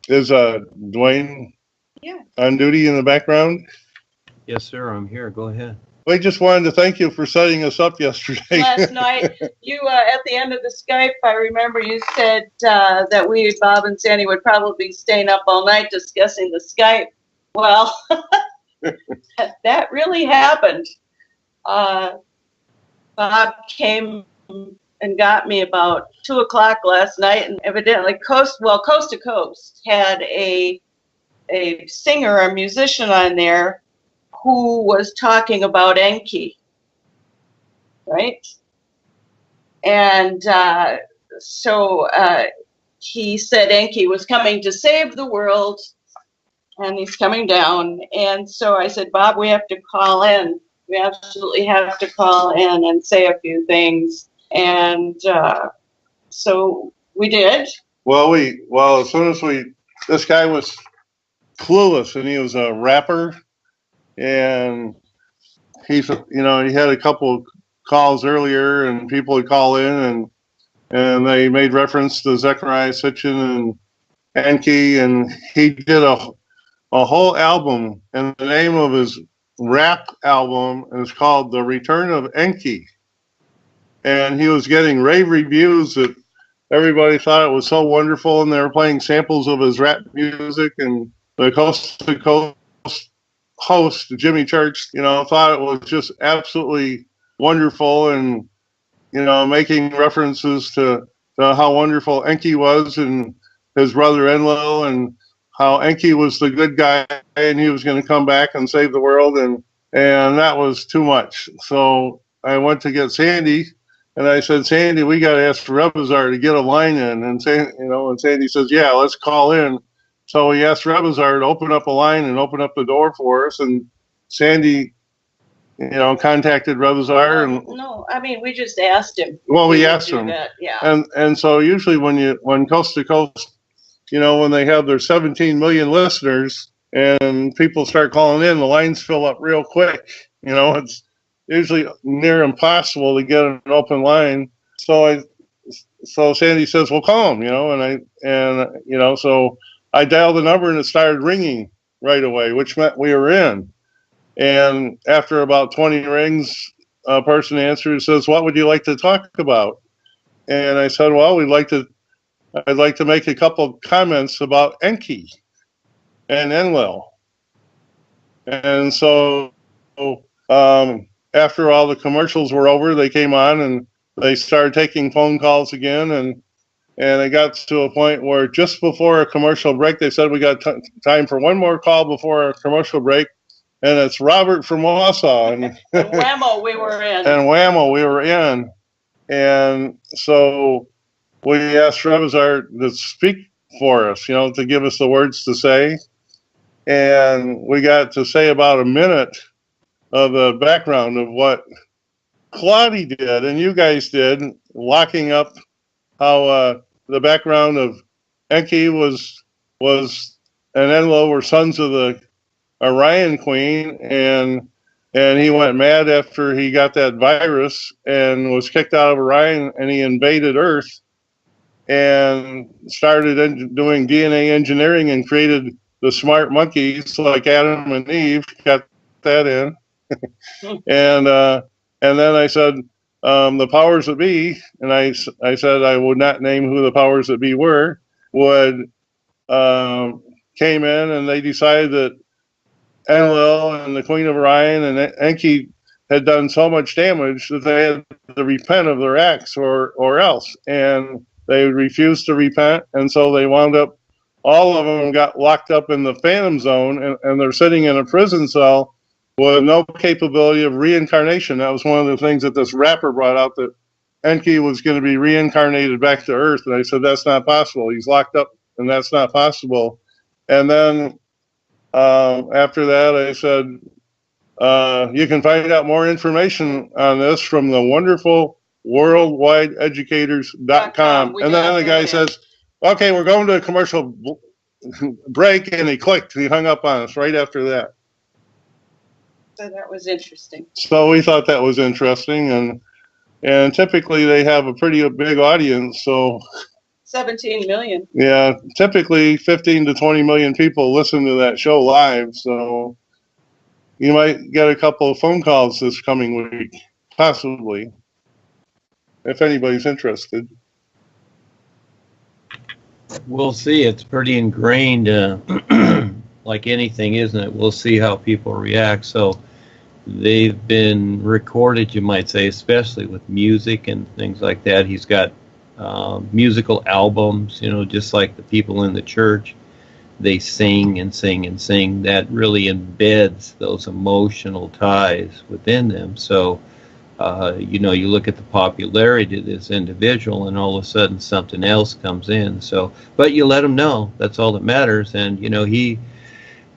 Is Dwayne on duty in the background? Yes, sir. I'm here. Go ahead. We just wanted to thank you for setting us up yesterday. Last night, you at the end of the Skype, I remember you said that we, Bob and Sandy, would probably be staying up all night discussing the Skype. Well, that really happened. Bob came and got me about 2 o'clock last night, and evidently Coast to Coast had a singer, a musician on there who was talking about Enki, right? And so he said Enki was coming to save the world, and he's coming down. And so I said, Bob, we have to call in. We absolutely have to call in and say a few things. And so we did. Well, as soon as this guy was clueless, and he was a rapper, and he had a couple calls earlier, and people would call in, and they made reference to Zechariah Sitchin and Enki, and he did a whole album, and the name of his rap album is called The Return of Enki. And he was getting rave reviews that everybody thought it was so wonderful, and they were playing samples of his rap music, and the Coast to Coast host, Jimmy Church, thought it was just absolutely wonderful, and, making references to how wonderful Enki was and his brother Enlil, and how Enki was the good guy and he was going to come back and save the world, and that was too much. So I went to get Sandy, and I said, Sandy, we got to ask Rebazar to get a line in, and Sandy says, yeah, let's call in. So we asked Rebazar to open up a line and open up the door for us, and Sandy, contacted Rebazar. No, I mean, we just asked him. Well, we asked him. That, yeah. And so usually when Coast to Coast, when they have their 17 million listeners and people start calling in, the lines fill up real quick. It's usually near impossible to get an open line. So Sandy says, well, call him, so I dialed the number and it started ringing right away, which meant we were in. And after about 20 rings, a person answered and says, what would you like to talk about? And I said, well, I'd like to make a couple of comments about Enki and Enlil. And so after all the commercials were over, they came on and they started taking phone calls again, and it got to a point where just before a commercial break, they said we got time for one more call before our commercial break, and it's Robert from Wausau. And Whammo, we were in. And Whammo, we were in. And so we asked Rebazar to speak for us, to give us the words to say. And we got to say about a minute of the background of what Claudia did and you guys did, locking up how the background of Enki was and Enlil were sons of the Orion Queen, and he went mad after he got that virus and was kicked out of Orion, and he invaded Earth and started doing DNA engineering and created the smart monkeys like Adam and Eve. Got that in. And then I said, the powers that be, and I said I would not name who the powers that be were, came in, and they decided that Enlil and the Queen of Orion and Enki had done so much damage that they had to repent of their acts or else. And they refused to repent, and so they wound up, all of them got locked up in the Phantom Zone, and they're sitting in a prison cell with no capability of reincarnation. That was one of the things that this rapper brought out, that Enki was going to be reincarnated back to Earth. And I said, that's not possible. He's locked up, and that's not possible. And then after that, I said, you can find out more information on this from the wonderful worldwideeducators.com. And then the guy says, okay, we're going to a commercial break. And he clicked. He hung up on us right after that. So that was interesting. So we thought that was interesting, and typically they have a pretty big audience. So 17 million. Yeah, typically 15 to 20 million people listen to that show live, so you might get a couple of phone calls this coming week, possibly, if anybody's interested. We'll see. It's pretty ingrained, like anything, isn't it? We'll see how people react. So they've been recorded, you might say, especially with music and things like that. He's got musical albums, you know, just like the people in the church. They sing and sing and sing. That really embeds those emotional ties within them. So, you know, you look at the popularity of this individual, and all of a sudden something else comes in. So, but you let him know. That's all that matters. And you know,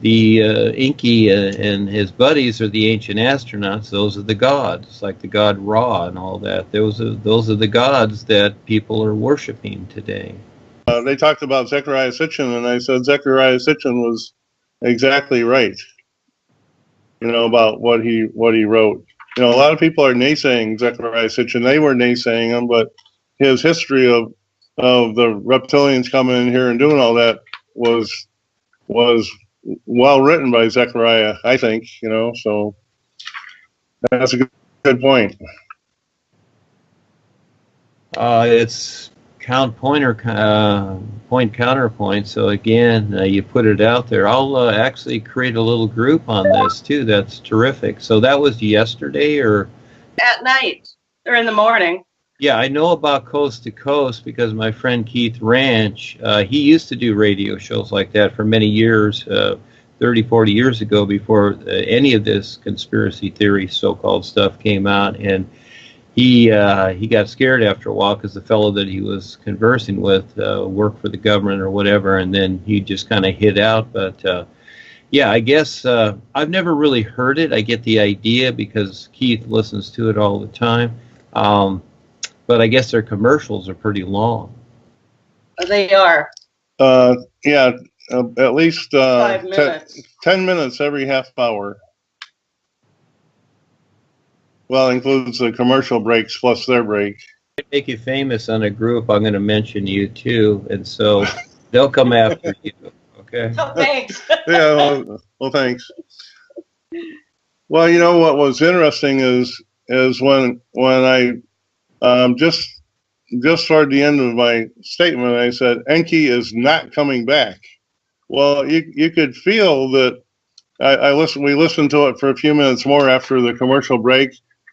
Enki and his buddies are the ancient astronauts. Those are the gods, like the god Ra and all that. Those are the gods that people are worshiping today. They talked about Zecharia Sitchin, and I said Zecharia Sitchin was exactly right. You know, about what he wrote. You know, a lot of people are naysaying Zecharia Sitchin. They were naysaying him, but his history of the reptilians coming in here and doing all that was well written by Zecharia, I think. You know, so that's a good point. It's point counterpoint. So again, you put it out there. I'll actually create a little group on this too. That's terrific. So that was yesterday, or At night or in the morning. yeah, I know about Coast to Coast because my friend Keith Ranch, he used to do radio shows like that for many years, 30, 40 years ago, before any of this conspiracy theory so-called stuff came out. And he got scared after a while because the fellow that he was conversing with worked for the government or whatever, and then he just kind of hid out. But yeah, I guess I've never really heard it. I get the idea because Keith listens to it all the time. But I guess their commercials are pretty long. They are. Yeah, at least 5 minutes. 10 minutes every half hour. Well, includes the commercial breaks plus their break. Make you famous on a group, I'm going to mention you too, and so they'll come after you. Okay. Oh, thanks. Yeah. Well, thanks. Well, you know what was interesting is when I just toward the end of my statement, I said Enki is not coming back. Well, you could feel that. We listened to it for a few minutes more after the commercial break,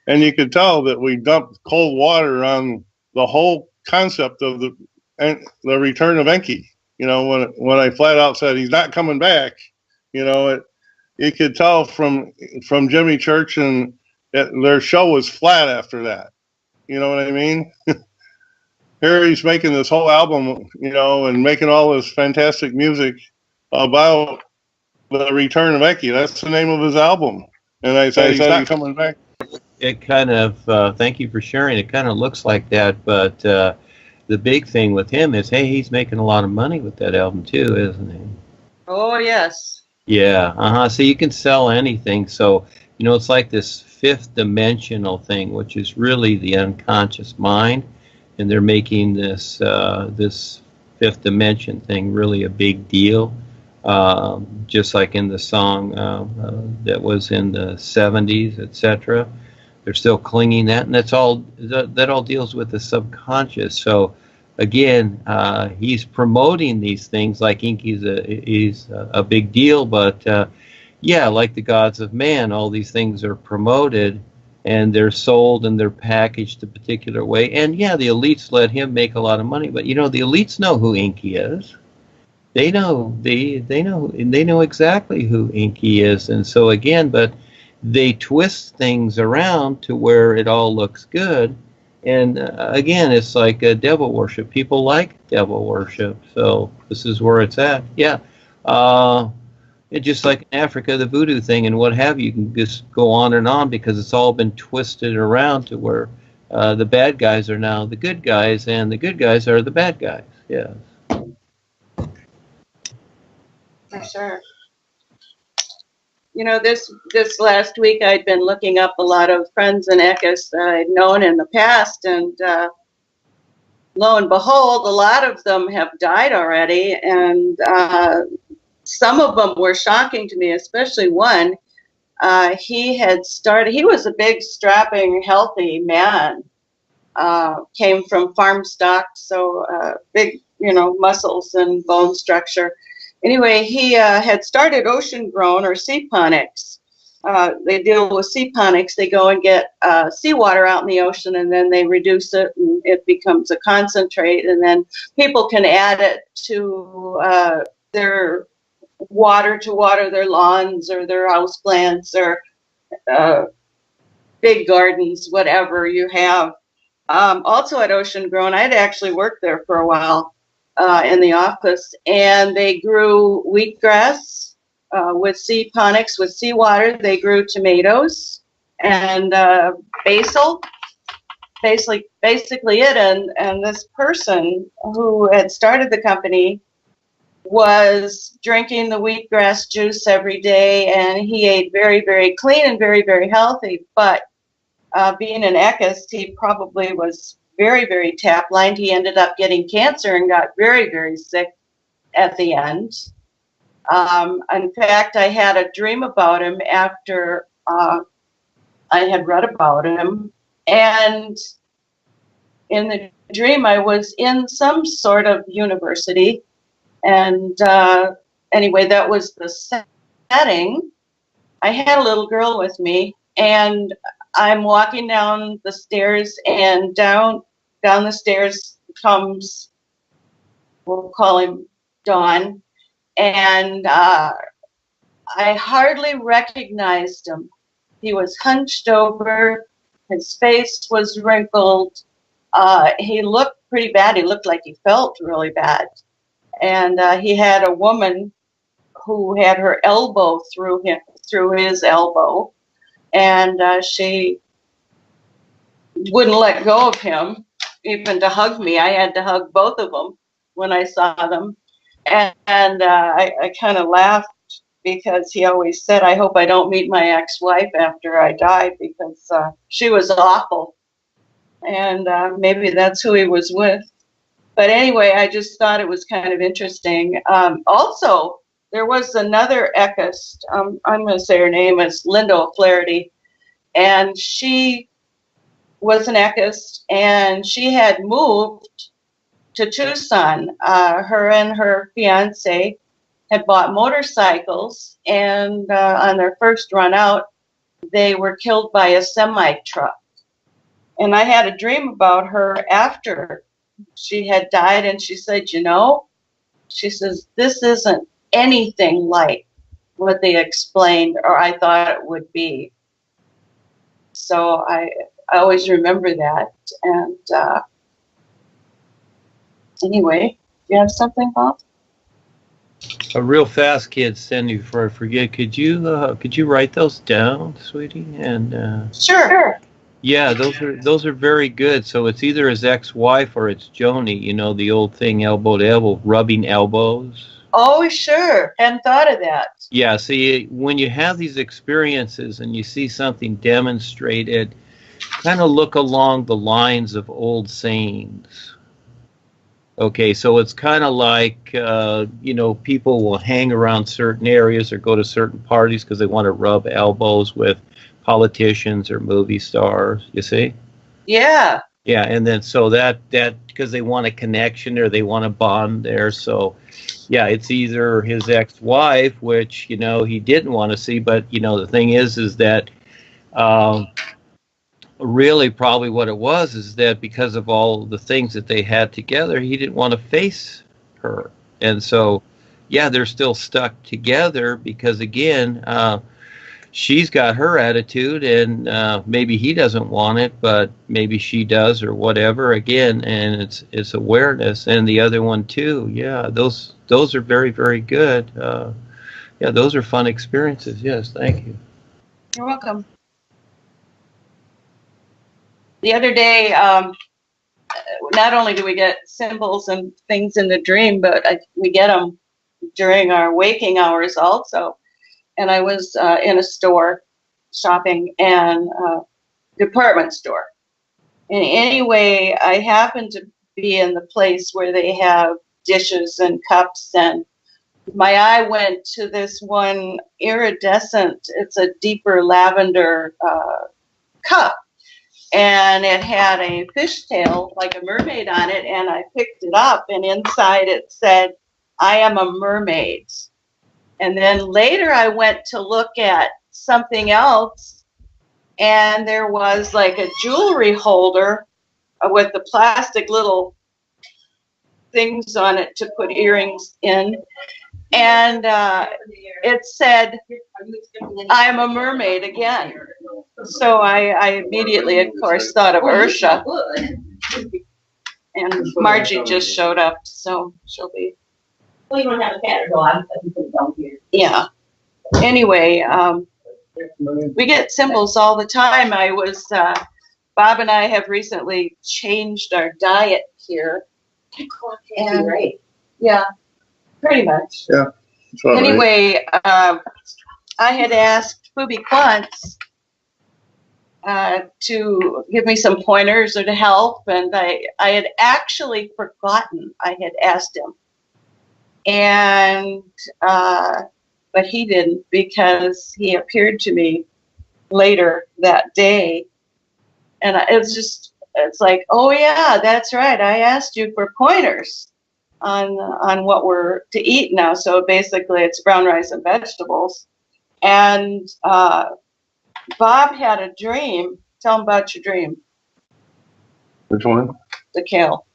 and you could tell that we dumped cold water on the whole concept of the return of Enki. You know, when I flat out said he's not coming back, you know, you could tell from Jimmy Church, and their show was flat after that. You know what I mean? Here he's making this whole album, you know, and making all this fantastic music about the return of Enki. That's the name of his album. And I said he's not coming back. It kind of, thank you for sharing. It kind of looks like that, but the big thing with him is, hey, he's making a lot of money with that album too, isn't he? Oh, yes. Yeah, so you can sell anything. So, you know, it's like this fifth dimensional thing, which is really the unconscious mind, and they're making this this fifth dimension thing really a big deal. Just like in the song that was in the 70s, etc. They're still clinging that, and that all deals with the subconscious. So again, he's promoting these things like Enki's a big deal, but yeah, like the gods of man, all these things are promoted and they're sold and they're packaged a particular way. And yeah, the elites let him make a lot of money, but you know, the elites know who Enki is. They know exactly who Enki is, and so again, but they twist things around to where it all looks good. And again, it's like devil worship. People like devil worship, so this is where it's at. Yeah, it's just like in Africa, the voodoo thing and what have you. You can just go on and on because it's all been twisted around to where the bad guys are now the good guys, and the good guys are the bad guys. Yeah. For sure. You know, this last week I'd been looking up a lot of friends in Eckas that I'd known in the past, and lo and behold, a lot of them have died already, and some of them were shocking to me, especially one. He was a big, strapping, healthy man, came from farm stock, so big, muscles and bone structure. Anyway, he had started ocean grown or sea ponics. They deal with sea ponics. They go and get seawater out in the ocean, and then they reduce it, and it becomes a concentrate, and then people can add it to their water to water their lawns or their house plants or big gardens, whatever you have. Also at Ocean Grown, I'd actually worked there for a while in the office, and they grew wheatgrass with sea ponics, with seawater. They grew tomatoes and basil, basically it. And this person who had started the company was drinking the wheatgrass juice every day, and he ate very, very clean and very, very healthy. But being an Eckist, he probably was very, very tap-lined. He ended up getting cancer and got very, very sick at the end. In fact, I had a dream about him after I had read about him. And in the dream, I was in some sort of university. And anyway, that was the setting. I had a little girl with me, and I'm walking down the stairs, and down the stairs comes, we'll call him Don, and I hardly recognized him. He was hunched over, his face was wrinkled, he looked pretty bad, he looked like he felt really bad. And he had a woman who had her elbow through his elbow, and she wouldn't let go of him, even to hug me. I had to hug both of them when I saw them, and I kind of laughed because he always said, "I hope I don't meet my ex-wife after I die," because she was awful, and maybe that's who he was with. But anyway, I just thought it was kind of interesting. Also, there was another Eckist. I'm going to say her name is Linda O'Flaherty, and she was an Eckist, and she had moved to Tucson. Her and her fiance had bought motorcycles, and on their first run out, they were killed by a semi-truck. And I had a dream about her after she had died, and she said, she says, this isn't anything like what they explained or I thought it would be. So I always remember that. And anyway, do you have something, Bob? A real fast, kid, Cindy, before I forget, could you write those down, sweetie? And Sure. yeah, those are very good. So it's either his ex-wife or it's Joni, the old thing, elbow to elbow, rubbing elbows. Oh, sure. Hadn't thought of that. Yeah, see, when you have these experiences and you see something demonstrated, kind of look along the lines of old sayings. Okay, so it's kind of like, people will hang around certain areas or go to certain parties because they want to rub elbows with politicians or movie stars, you see? Yeah. Yeah, and then so that because they want a connection or they want a bond there. So, yeah, it's either his ex-wife, which, he didn't want to see, but, the thing is that really probably what it was is that because of all the things that they had together, he didn't want to face her. And so, yeah, they're still stuck together because, again, she's got her attitude, and maybe he doesn't want it, but maybe she does or whatever. Again, and it's awareness, and the other one too. Yeah, those are very, very good. Yeah, those are fun experiences. Yes, thank you. You're welcome. The other day, not only do we get symbols and things in the dream, but we get them during our waking hours also. And I was in a store shopping, and department store. And anyway, I happened to be in the place where they have dishes and cups, and my eye went to this one iridescent, it's a deeper lavender cup, and it had a fishtail like a mermaid on it, and I picked it up, and inside it said, "I am a mermaid." And then later I went to look at something else, and there was like a jewelry holder with the plastic little things on it to put earrings in. And it said, "I am a mermaid" again. So I immediately, of course, thought of Ursha. And Margie just showed up, so she'll be. Well, you don't have a cat or dog, but you can down here. Yeah. Anyway, we get symbols all the time. Bob and I have recently changed our diet here. And, Right. yeah, pretty much. Yeah. It's all right. Anyway, I had asked Phoebe Quantz to give me some pointers or to help, and I had actually forgotten I had asked him. And but he didn't, because he appeared to me later that day, and it's like, oh yeah, that's right, I asked you for pointers on what we're to eat now. So basically it's brown rice and vegetables. And Bob had a dream. Tell him about your dream. Which one? The kale.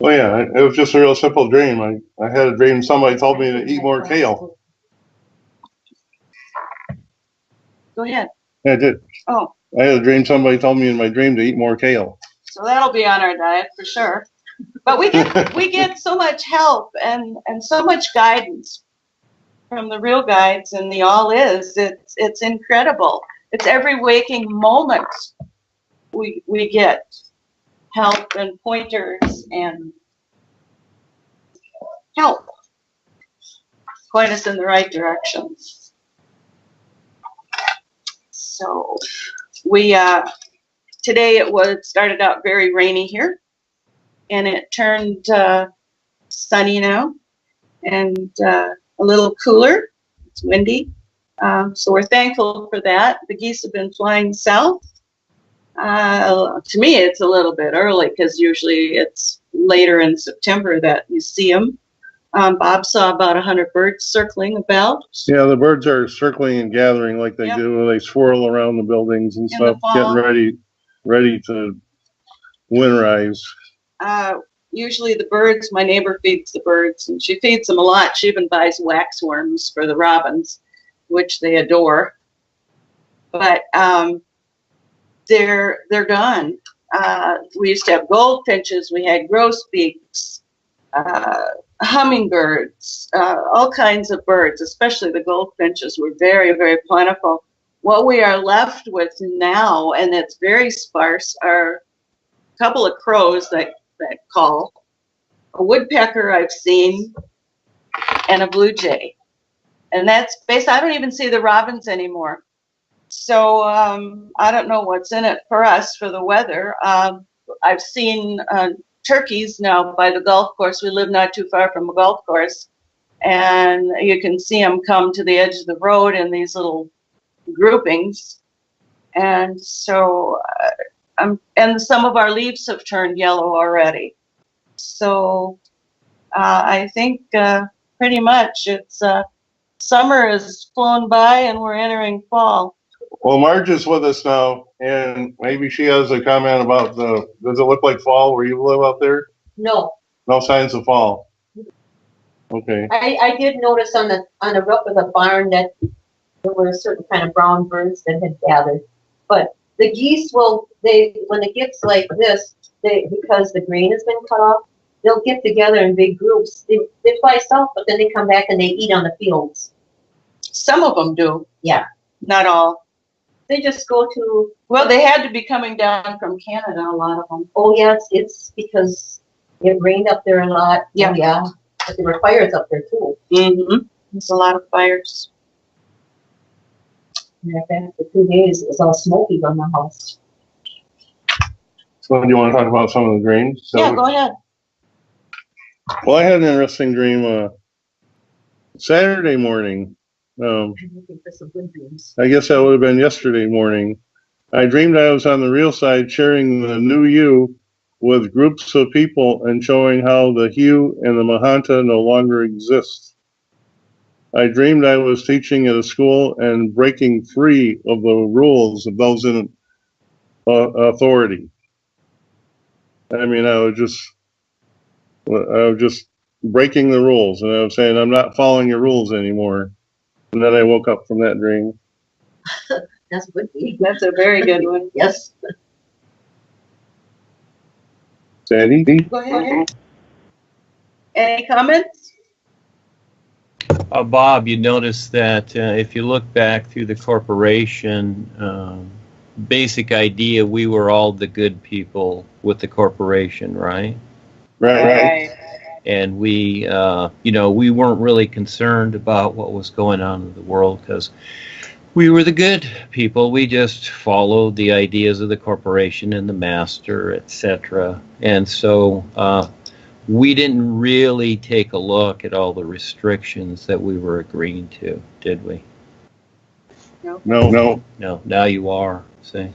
Oh yeah, it was just a real simple dream. I had a dream somebody told me to eat more kale. Go ahead. Yeah, I did. Oh, I had a dream somebody told me in my dream to eat more kale. so that'll be on our diet for sure. But we get so much help and so much guidance from the real guides and the all is. It's incredible. It's every waking moment we get help and pointers and help point us in the right direction. So we today it started out very rainy here, and it turned sunny now, and a little cooler. It's windy, so we're thankful for that. The geese have been flying south. To me, it's a little bit early because usually it's later in September that you see them. Bob saw about 100 birds circling about. Yeah, the birds are circling and gathering like they Yep. do. They swirl around the buildings and In the stuff, fall. getting ready to winterize. Usually the birds, my neighbor feeds the birds, and she feeds them a lot. She even buys waxworms for the robins, which they adore. But they're gone. We used to have goldfinches, we had grosbeaks, hummingbirds, all kinds of birds, especially the goldfinches were very, very plentiful. What we are left with now, and it's very sparse, are a couple of crows that call, a woodpecker I've seen, and a blue jay. And that's based, I don't even see the robins anymore. So I don't know what's in it for us for the weather. I've seen turkeys now by the golf course. We live not too far from a golf course, and you can see them come to the edge of the road in these little groupings. And so, and some of our leaves have turned yellow already. So I think pretty much it's summer has flown by and we're entering fall. Well, Marge is with us now, and maybe she has a comment about does it look like fall where you live out there? No, No signs of fall. Okay. I did notice on the roof of the barn that there were certain kind of brown birds that had gathered. But the geese when it gets like this, because the grain has been cut off, they'll get together in big groups. They fly south, but then they come back and they eat on the fields. Some of them do. Yeah. Not all. They just go to. Well, they had to be coming down from Canada, a lot of them. Oh yeah, it's because it rained up there a lot. Yeah. Oh, yeah. But there were fires up there too. Mm-hmm. There's a lot of fires. In fact, for 2 days it was all smoky on the house. So do you want to talk about some of the dreams? Yeah, go ahead. Well, I had an interesting dream Saturday morning. I'm looking for some good dreams. I guess that would have been yesterday morning. I dreamed I was on the real side sharing the new you with groups of people and showing how the Hugh and the Mahanta no longer exist. I dreamed I was teaching at a school and breaking free of the rules of those in authority. I mean, I was just breaking the rules, and I was saying, I'm not following your rules anymore. And then I woke up from that dream. That's a good dream. That's a very good one. Yes. Sandy? Go ahead. Any comments? Bob, you notice that if you look back through the corporation, basic idea, we were all the good people with the corporation, right? Right. And we, we weren't really concerned about what was going on in the world because we were the good people. We just followed the ideas of the corporation and the master, etc. And so we didn't really take a look at all the restrictions that we were agreeing to, did we? No. No, now you are, see?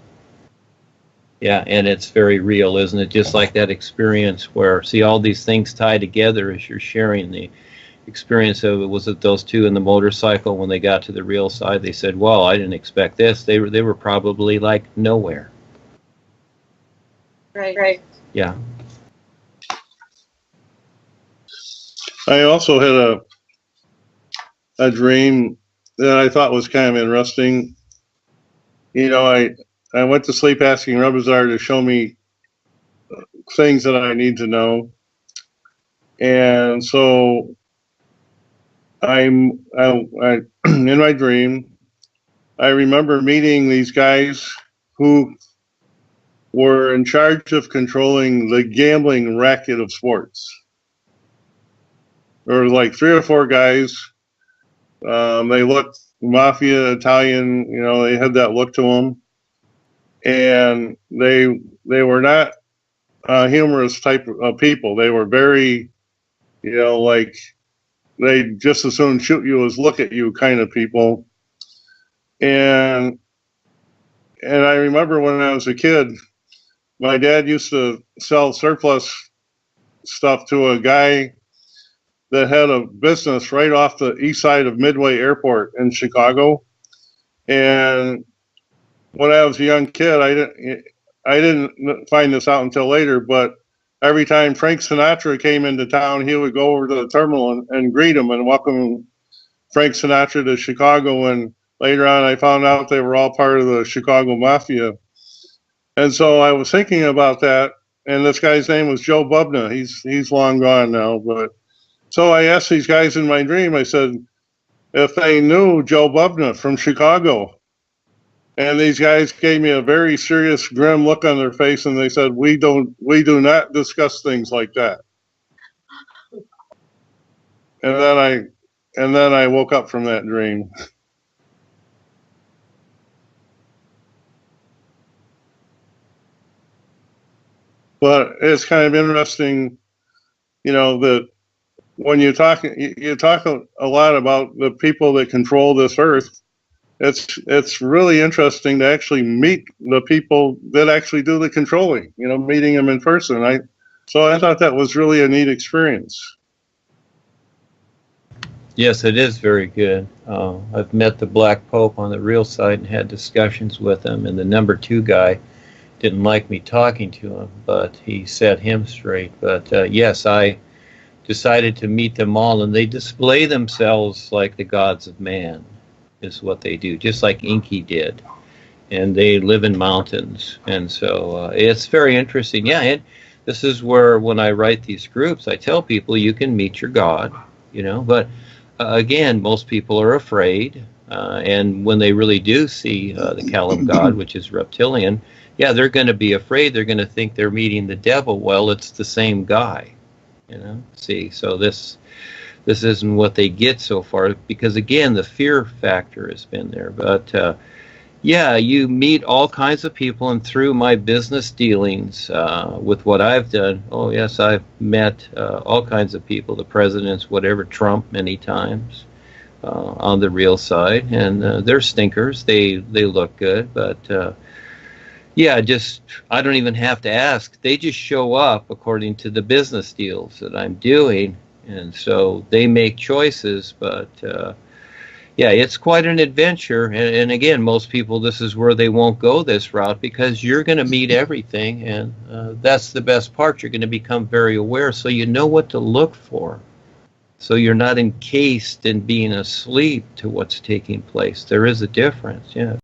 Yeah, and it's very real, isn't it? Just like that experience where, see, all these things tie together as you're sharing the experience of, was it those two in the motorcycle when they got to the real side, they said, well, I didn't expect this. They were probably like nowhere. Right. Yeah. I also had a dream that I thought was kind of interesting. You know, I went to sleep asking Rebazar to show me things that I need to know. And so I in my dream, I remember meeting these guys who were in charge of controlling the gambling racket of sports. There were like 3 or 4 guys. They looked mafia, Italian, you know, they had that look to them. And they were not humorous type of people. They were very, you know, like they just as soon shoot you as look at you kind of people. And I remember when I was a kid, my dad used to sell surplus stuff to a guy that had a business right off the east side of Midway Airport in Chicago. And when I was a young kid, I didn't find this out until later, but every time Frank Sinatra came into town, he would go over to the terminal and greet him and welcome Frank Sinatra to Chicago. And later on, I found out they were all part of the Chicago Mafia. And so I was thinking about that, and this guy's name was Joe Bubna. He's long gone now, but so I asked these guys in my dream, I said, if they knew Joe Bubna from Chicago. And these guys gave me a very serious, grim look on their face, and they said, we do not discuss things like that. And then I woke up from that dream. But it's kind of interesting, you know, that when you talk a lot about the people that control this earth. It's really interesting to actually meet the people that actually do the controlling, you know, meeting them in person. So I thought that was really a neat experience. Yes, it is very good. I've met the Black Pope on the real side and had discussions with him, and the number 2 guy didn't like me talking to him, but he set him straight. But yes, I decided to meet them all, and they display themselves like the gods of man. Is what they do, just like Enki did, and they live in mountains, and so it's very interesting. Yeah, and this is where when I write these groups, I tell people you can meet your God, you know, but again, most people are afraid, and when they really do see the Kalam God, which is reptilian, yeah, they're going to be afraid. They're going to think they're meeting the devil. Well, it's the same guy, you know. See, so this isn't what they get so far, because again, the fear factor has been there. But Yeah, you meet all kinds of people, and through my business dealings with what I've done, oh yes, I've met all kinds of people, the presidents, whatever, Trump many times on the real side, and they're stinkers. They look good, but yeah, just I don't even have to ask. They just show up according to the business deals that I'm doing, and so they make choices, but. Yeah, it's quite an adventure. And again, most people, this is where they won't go this route because you're going to meet everything. And that's the best part. You're going to become very aware so you know what to look for. So you're not encased in being asleep to what's taking place. There is a difference, yeah.